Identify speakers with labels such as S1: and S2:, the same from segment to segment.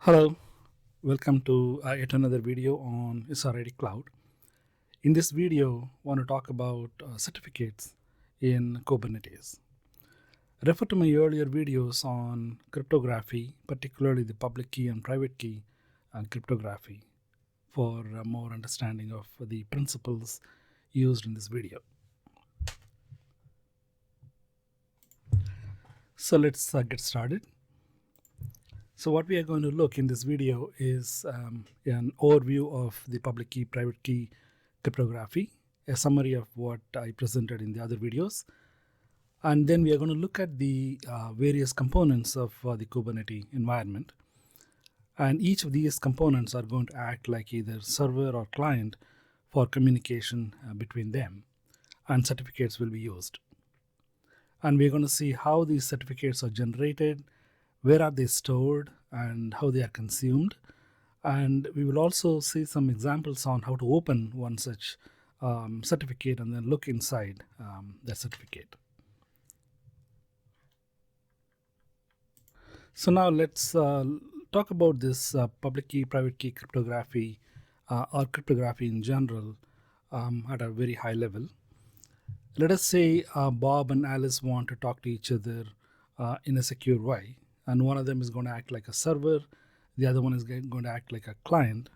S1: Hello, welcome to yet another video on SRID Cloud. In this video, I want to talk about certificates in Kubernetes. Refer to my earlier videos on cryptography, particularly the public key and private key cryptography, for more understanding of the principles used in this video. So let's get started. So what we are going to look in this video is an overview of the public key, private key cryptography, a summary of what I presented in the other videos. And then we are going to look at the various components of the Kubernetes environment. And each of these components are going to act like either server or client for communication between them. And certificates will be used. And we're going to see how these certificates are generated, where are they stored, and how they are consumed. And we will also see some examples on how to open one such certificate and then look inside that certificate. So now let's talk about this public key, private key cryptography or cryptography in general at a very high level. Let us say Bob and Alice want to talk to each other in a secure way. And one of them is going to act like a server, the other one is going to act like a client.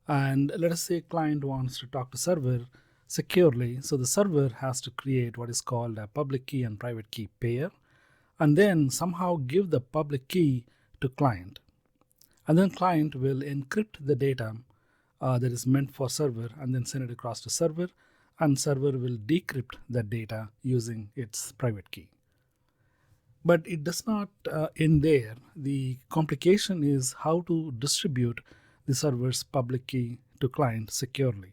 S1: And let us say client wants to talk to server securely, so the server has to create what is called a public key and private key pair, and then somehow give the public key to client. And then client will encrypt the data that is meant for server and then send it across to server, and server will decrypt that data using its private key. But it does not end there. The complication is how to distribute the server's public key to client securely.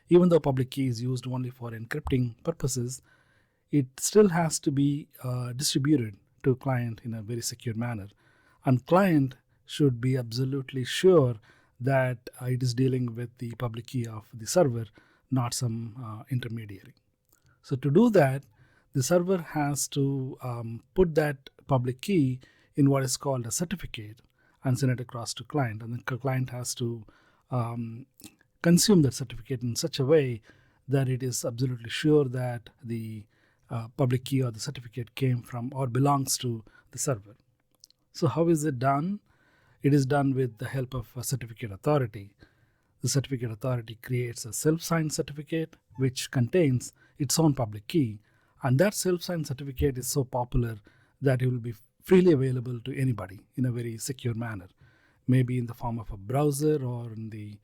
S1: Even though public key is used only for encrypting purposes, it still has to be distributed to client in a very secure manner. And client should be absolutely sure that it is dealing with the public key of the server, not some intermediary. So to do that, the server has to put that public key in what is called a certificate and send it across to client. And the client has to consume that certificate in such a way that it is absolutely sure that the public key or the certificate came from or belongs to the server. So how is it done? It is done with the help of a certificate authority. The certificate authority creates a self-signed certificate which contains its own public key. And that self-signed certificate is so popular that it will be freely available to anybody in a very secure manner, maybe in the form of a browser or in the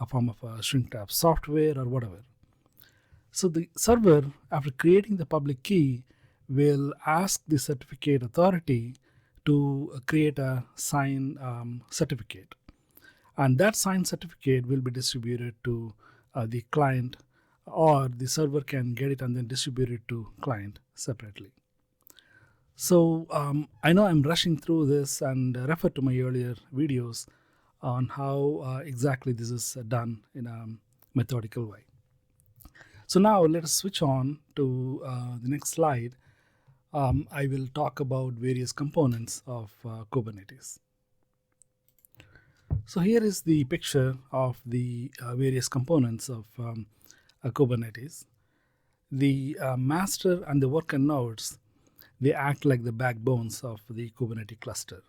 S1: form of a shrink tab software or whatever. So the server, after creating the public key, will ask the certificate authority to create a signed certificate. And that signed certificate will be distributed to the client, or the server can get it and then distribute it to client separately. So I know I'm rushing through this, and refer to my earlier videos on how exactly this is done in a methodical way. So now let us switch on to the next slide. I will talk about various components of Kubernetes. So here is the picture of the various components of Kubernetes. The master and the worker nodes, they act like the backbones of the Kubernetes cluster.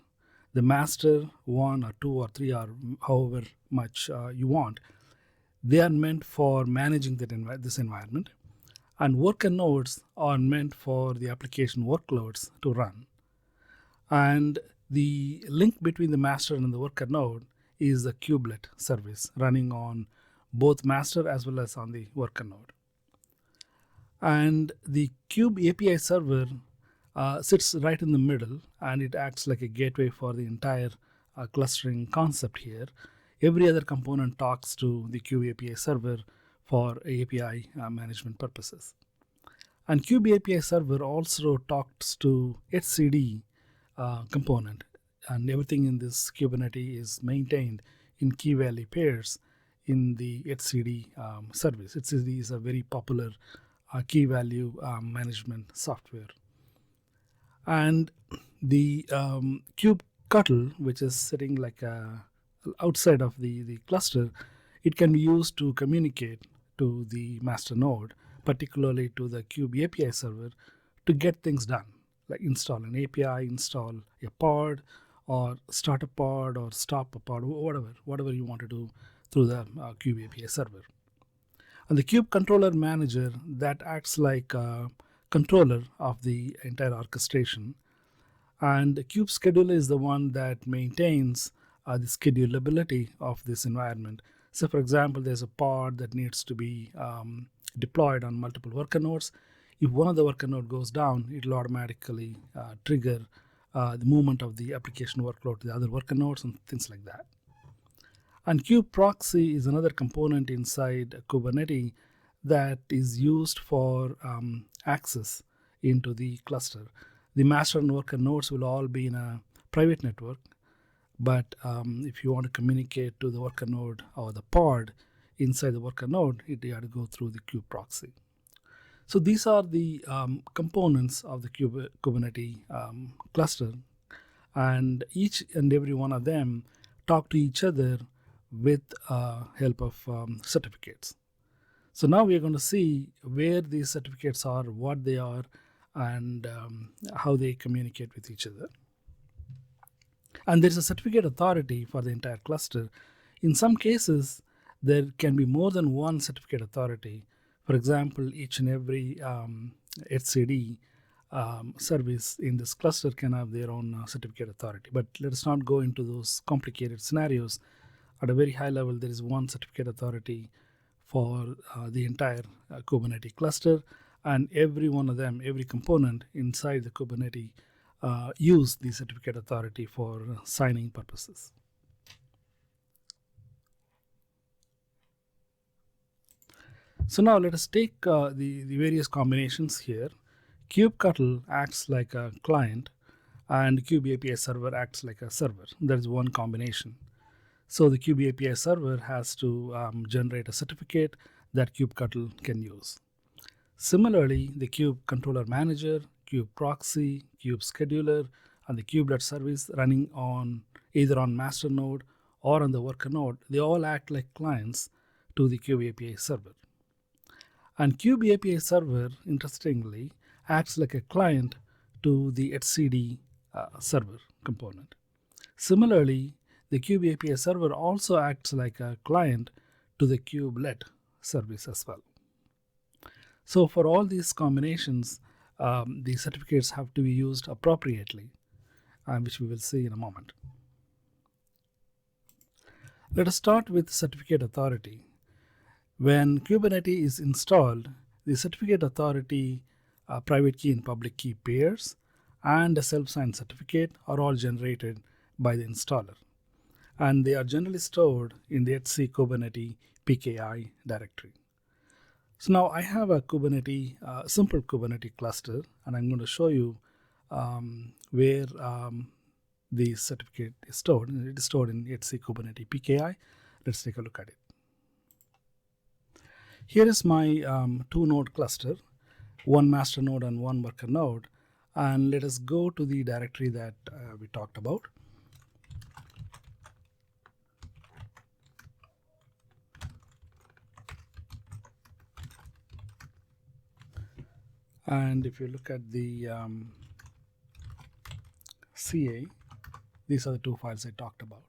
S1: The master, 1 or 2 or 3 or however much you want, they are meant for managing this environment. And worker nodes are meant for the application workloads to run. And the link between the master and the worker node is the kubelet service running on both master as well as on the worker node. And the Kube API server sits right in the middle, and it acts like a gateway for the entire clustering concept here. Every other component talks to the Kube API server for API management purposes. And Kube API server also talks to HCD component, and everything in this Kubernetes is maintained in key value pairs in the HCD service. HCD is a very popular key value management software. And the Kube Cuttle, which is sitting like outside of the cluster, it can be used to communicate to the master node, particularly to the Kube API server, to get things done, like install an API, install a pod, or start a pod, or stop a pod, whatever you want to do through the Kube API server. And the Kube controller manager that acts like a controller of the entire orchestration, and the Kube scheduler is the one that maintains the schedulability of this environment. So, for example, there's a pod that needs to be deployed on multiple worker nodes. If one of the worker node goes down, it will automatically trigger the movement of the application workload to the other worker nodes and things like that. And Kube proxy is another component inside Kubernetes that is used for access into the cluster. The master and worker nodes will all be in a private network, but if you want to communicate to the worker node or the pod inside the worker node, you have to go through the Kube proxy. So these are the components of the Kubernetes cluster, and each and every one of them talk to each other with help of certificates. So now we are going to see where these certificates are, what they are, and how they communicate with each other. And there is a certificate authority for the entire cluster. In some cases, there can be more than one certificate authority. For example, each and every HCD service in this cluster can have their own certificate authority. But let us not go into those complicated scenarios. At a very high level, there is one certificate authority for the entire Kubernetes cluster, and every one of them, every component inside the Kubernetes use the certificate authority for signing purposes. So now let us take the various combinations here. kubectl acts like a client, and Kube API server acts like a server. That is one combination. So the Kube API server has to generate a certificate that kubectl can use. Similarly, the Kube controller manager, Kube proxy, Kube scheduler, and the kubelet service running on either on master node or on the worker node, they all act like clients to the Kube API server. And Kube API server, interestingly, acts like a client to the etcd server component. Similarly, the Kube API server also acts like a client to the kubelet service as well. So for all these combinations, the certificates have to be used appropriately, which we will see in a moment. Let us start with certificate authority. When Kubernetes is installed, the certificate authority, private key and public key pairs, and a self-signed certificate are all generated by the installer. And they are generally stored in the etc Kubernetes PKI directory. So now I have a Kubernetes, simple Kubernetes cluster, and I'm going to show you where the certificate is stored. It is stored in etc Kubernetes PKI. Let's take a look at it. Here is my two-node cluster, one master node and one worker node. And let us go to the directory that we talked about. And if you look at the CA, these are the two files I talked about.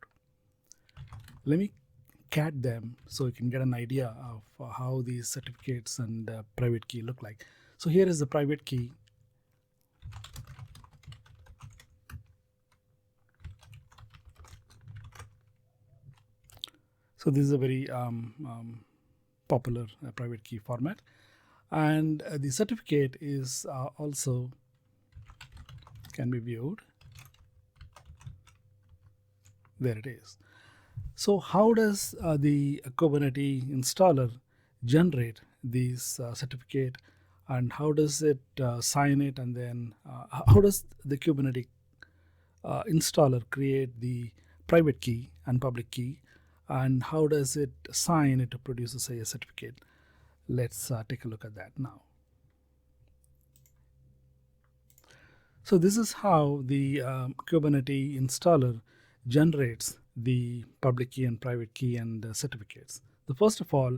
S1: Let me cat them so you can get an idea of how these certificates and private key look like. So here is the private key. So this is a very popular private key format. And the certificate is also can be viewed. There it is. So how does the Kubernetes installer generate this certificate, and how does it sign it, and then how does the Kubernetes installer create the private key and public key, and how does it sign it to produce a certificate? Let's take a look at that now. So this is how the Kubernetes installer generates the public key and private key and certificates. The first of all,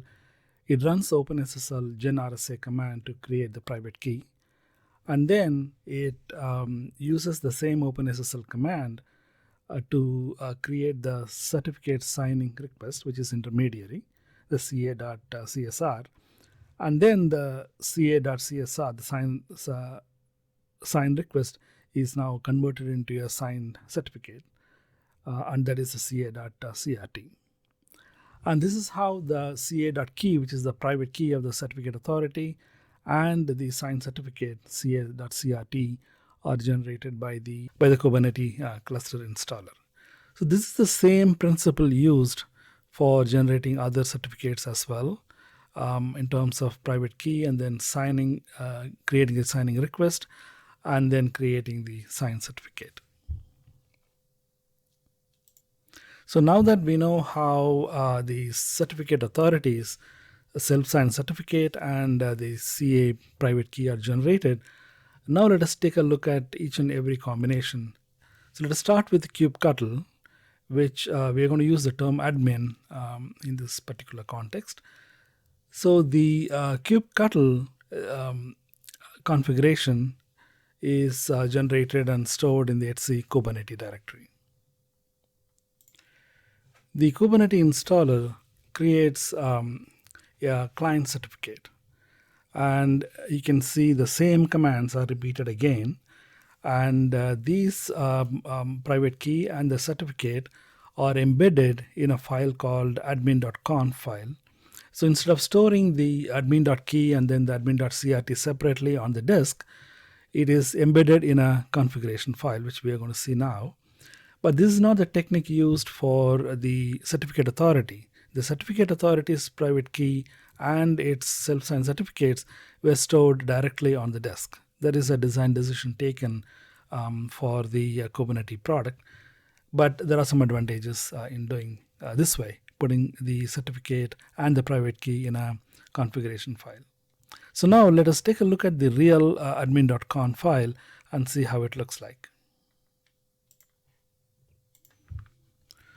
S1: it runs the OpenSSL gen RSA command to create the private key, and then it uses the same OpenSSL command to create the certificate signing request, which is intermediary, the ca.csr, and then the ca.csr, the sign request, is now converted into a signed certificate, and that is the ca.crt. And this is how the ca.key, which is the private key of the certificate authority, and the signed certificate ca.crt are generated by the Kubernetes cluster installer. So this is the same principle used for generating other certificates as well, in terms of private key and then signing, creating a signing request, and then creating the signed certificate. So now that we know how the certificate authorities, self-signed certificate and the CA private key are generated, now let us take a look at each and every combination. So let us start with kubectl, which we are going to use the term admin in this particular context. So the kubectl configuration is generated and stored in the etc Kubernetes directory. The Kubernetes installer creates a client certificate, and you can see the same commands are repeated again, and these private key and the certificate are embedded in a file called admin.conf file. So instead of storing the admin.key and then the admin.crt separately on the disk, it is embedded in a configuration file, which we are going to see now. But this is not the technique used for the certificate authority. The certificate authority's private key and its self-signed certificates were stored directly on the disk. That is a design decision taken for the Kubernetes product. But there are some advantages in doing this way, putting the certificate and the private key in a configuration file. So now let us take a look at the real admin.conf file and see how it looks like.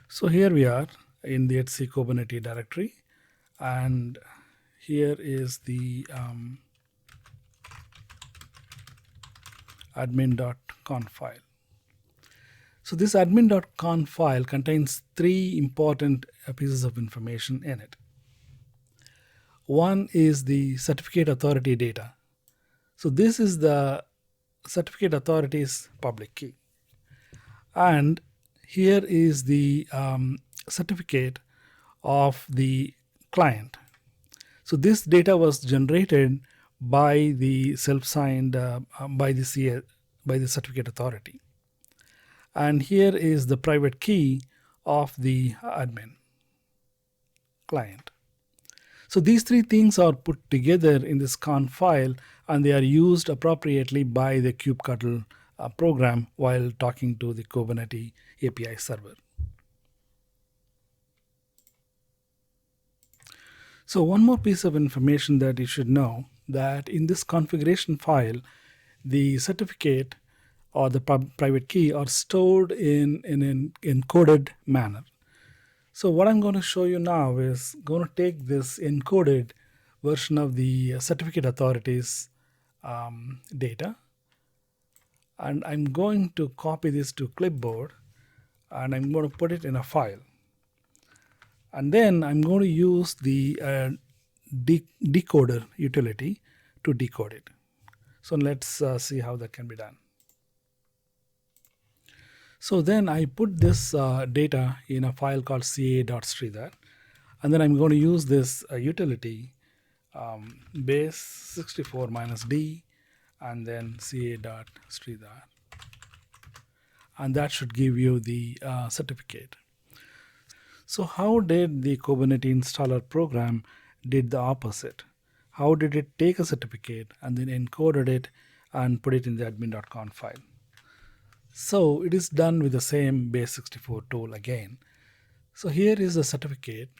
S1: So here we are in the etc Kubernetes directory, and here is the admin.conf file. So this admin.conf file contains three important pieces of information in it. One is the certificate authority data. So this is the certificate authority's public key. And here is the certificate of the client. So this data was generated by the self-signed by the certificate authority. And here is the private key of the admin client. So these three things are put together in this conf file, and they are used appropriately by the kubectl program while talking to the Kubernetes API server. So one more piece of information that you should know, that in this configuration file, the certificate or the private key are stored in an encoded manner. So what I'm going to show you now is going to take this encoded version of the certificate authorities data, and I'm going to copy this to clipboard, and I'm going to put it in a file. And then I'm going to use the decoder utility to decode it. So let's see how that can be done. So then I put this data in a file called ca.sridhar, and then I'm going to use this utility base 64 minus d and then ca.sridhar, and that should give you the certificate. So how did the Kubernetes installer program did the opposite? How did it take a certificate and then encoded it and put it in the admin.conf file? So it is done with the same base64 tool again. So here is the certificate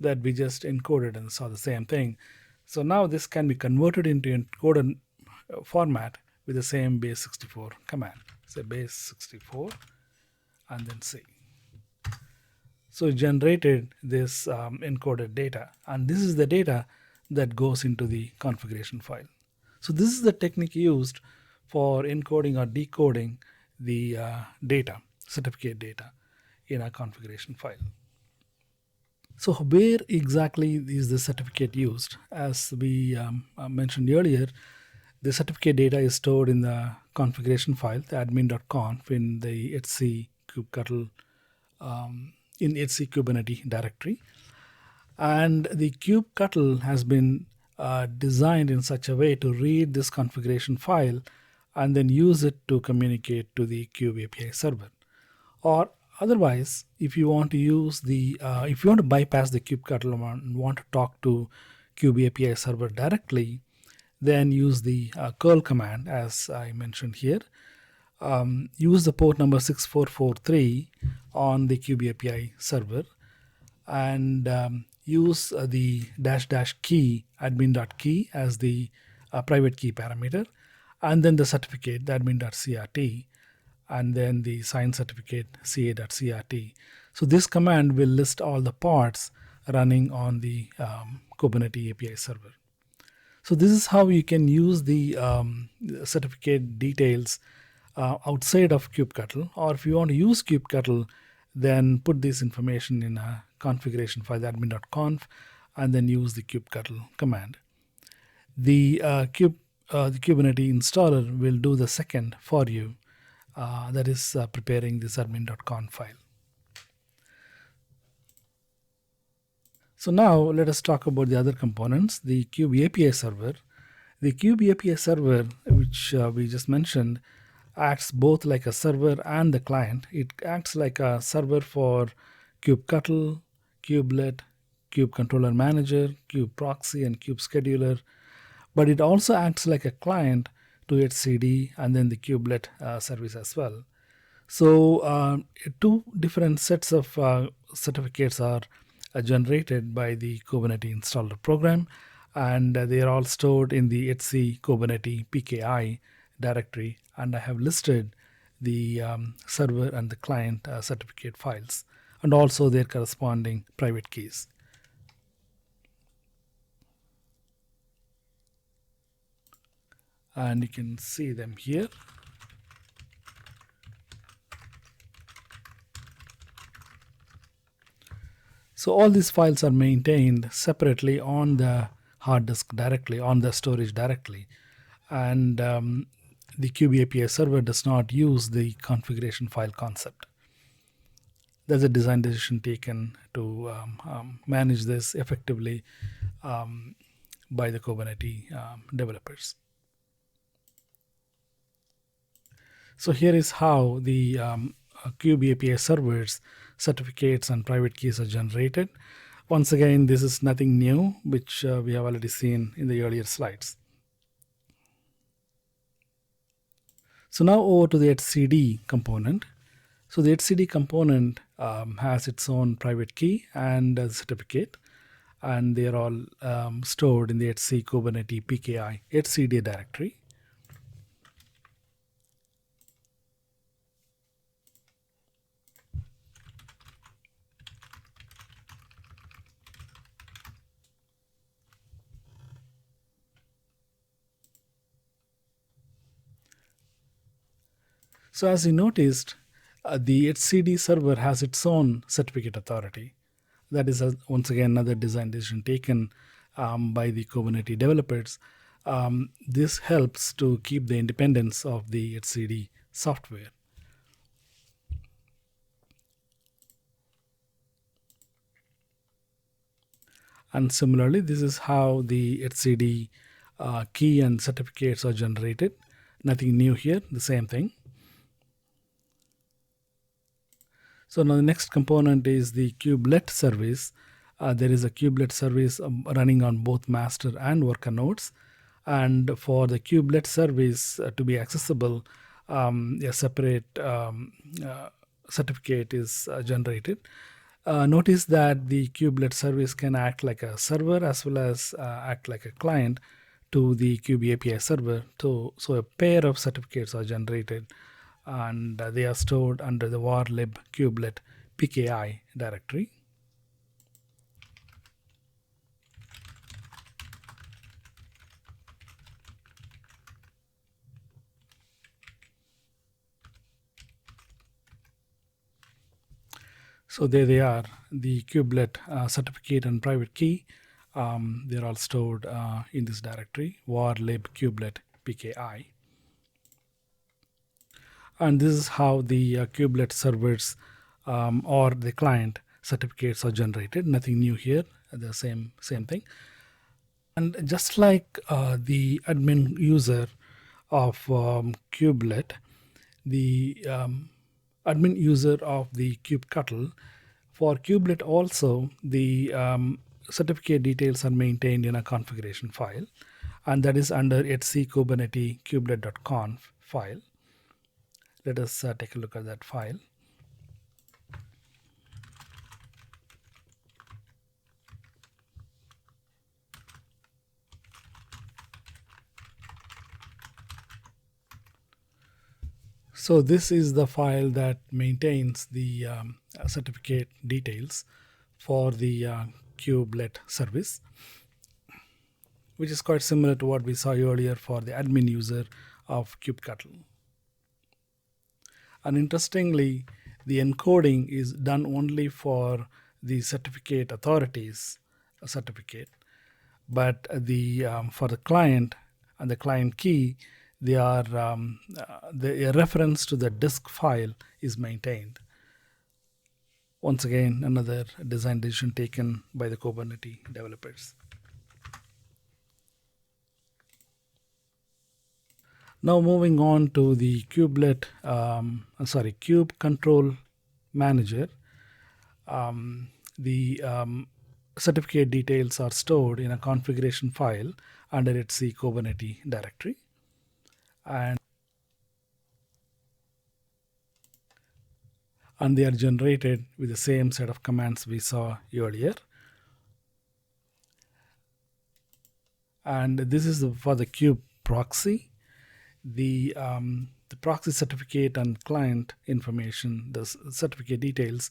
S1: that we just encoded and saw the same thing. So now this can be converted into encoded format with the same base 64 command. So base 64 and then C. So it generated this encoded data, and this is the data that goes into the configuration file. So this is the technique used for encoding or decoding the data, certificate data, in a configuration file. So where exactly is the certificate used? As we mentioned earlier, the certificate data is stored in the configuration file, the admin.conf, in the etc kubectl in etc Kubernetes directory. And the kubectl has been designed in such a way to read this configuration file and then use it to communicate to the kube API server. Or otherwise, if you want to use the if you want to bypass the kubectl and want to talk to kube API server directly, then use the curl command, as I mentioned here. Use the port number 6443 on the kube API server, and use the dash key admin.key as the private key parameter, and then the certificate, the admin.crt, and then the signed certificate ca.crt. So this command will list all the pods running on the Kubernetes API server. So this is how you can use the certificate details outside of kubectl, or if you want to use kubectl, then put this information in a configuration file, admin.conf, and then use the kubectl command. The Kubernetes installer will do the second for you, that is preparing this admin.conf file. So now let us talk about the other components, the kube API server. The kube API server, which we just mentioned, acts both like a server and the client. It acts like a server for kubectl, kubelet, kube controller manager, kube proxy, and kube scheduler. But it also acts like a client to etcd and then the kubelet service as well. So two different sets of certificates are generated by the Kubernetes installer program, and they are all stored in the etc Kubernetes PKI directory, and I have listed the server and the client certificate files and also their corresponding private keys. And you can see them here. So all these files are maintained separately on the hard disk directly, on the storage directly. And the kube API server does not use the configuration file concept. There's a design decision taken to manage this effectively by the Kubernetes developers. So here is how the kube API servers certificates and private keys are generated. Once again, this is nothing new, which we have already seen in the earlier slides. So now over to the etcd component. So the etcd component has its own private key and certificate, and they are all stored in the etc Kubernetes PKI etcd directory. So as you noticed, the etcd server has its own certificate authority. That is, once again, another design decision taken by the Kubernetes developers. This helps to keep the independence of the etcd software. And similarly, this is how the etcd key and certificates are generated. Nothing new here, the same thing. So now the next component is the kubelet service. There is a kubelet service running on both master and worker nodes. And for the kubelet service to be accessible, a separate certificate is generated. Notice that the kubelet service can act like a server as well as act like a client to the Kube API server. So a pair of certificates are generated, and they are stored under the warlib kubelet pki directory. So there they are, the kubelet certificate and private key. They're all stored in this directory, warlib kubelet pki. And this is how the kubelet servers or the client certificates are generated. Nothing new here, the same thing. And just like the admin user of kubelet, the admin user of the kubectl, for kubelet also the certificate details are maintained in a configuration file, and that is under etc kubernetes kubelet.conf file. Let us take a look at that file. So this is the file that maintains the certificate details for the kubelet service, which is quite similar to what we saw earlier for the admin user of kubectl. And interestingly, the encoding is done only for the certificate authorities certificate, but the for the client and the client key, they are the reference to the disk file is maintained. Once again, another design decision taken by the Kubernetes developers. Now moving on to the kube control manager. The certificate details are stored in a configuration file under etc Kubernetes directory, and they are generated with the same set of commands we saw earlier. And this is for the kube proxy. The proxy certificate and client information, the certificate details,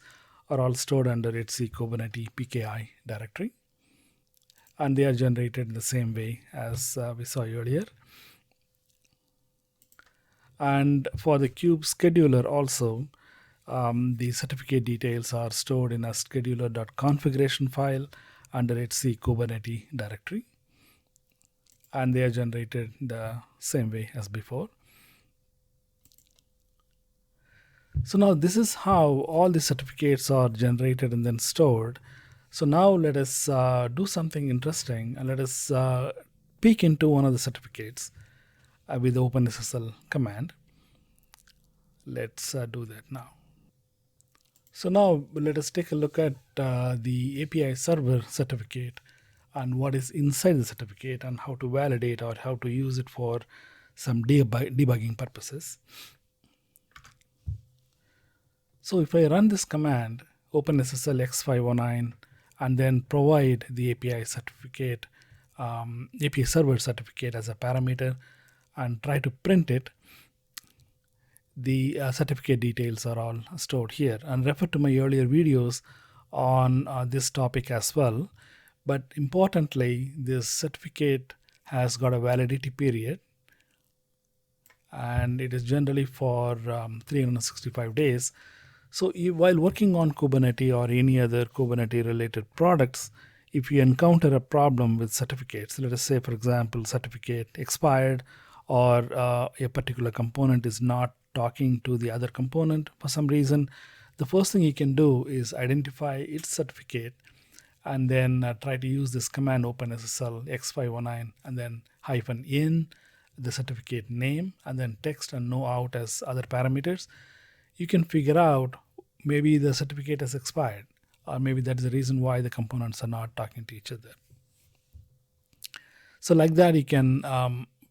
S1: are all stored under etc Kubernetes pki directory, and they are generated in the same way as we saw earlier. And for the kube scheduler also, the certificate details are stored in a scheduler.configuration file under etc Kubernetes directory, and they are generated the same way as before. So now this is how all the certificates are generated and then stored. So now let us do something interesting, and let us peek into one of the certificates with the OpenSSL command. Let's do that now. So now let us take a look at the API server certificate and what is inside the certificate and how to validate or how to use it for some debugging purposes. So if I run this command, OpenSSL x509, and then provide the API certificate, API server certificate as a parameter, and try to print it, the certificate details are all stored here. And refer to my earlier videos on this topic as well. But importantly, this certificate has got a validity period, and it is generally for 365 days. So while working on Kubernetes or any other Kubernetes related products, if you encounter a problem with certificates, let us say, for example, certificate expired, or a particular component is not talking to the other component for some reason, the first thing you can do is identify its certificate and then try to use this command OpenSSL x509 and then -in the certificate name and then text and no out as other parameters. You can figure out maybe the certificate has expired, or maybe that is the reason why the components are not talking to each other. So like that, you can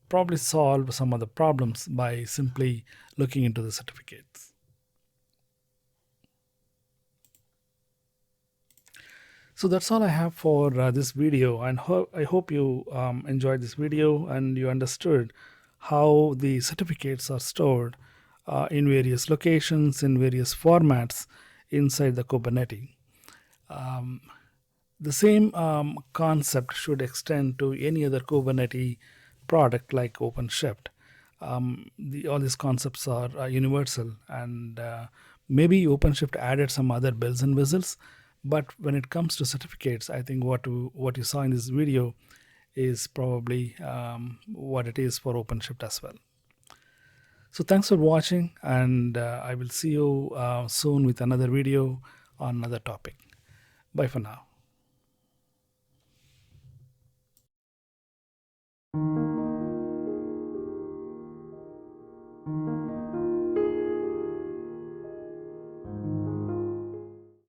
S1: probably solve some of the problems by simply looking into the certificates. So that's all I have for this video, and I hope you enjoyed this video and you understood how the certificates are stored in various locations, in various formats inside the Kubernetes. The same concept should extend to any other Kubernetes product like OpenShift. All these concepts are universal, and maybe OpenShift added some other bells and whistles. But when it comes to certificates, I think what you saw in this video is probably what it is for OpenShift as well. So thanks for watching, and I will see you soon with another video on another topic. Bye for now.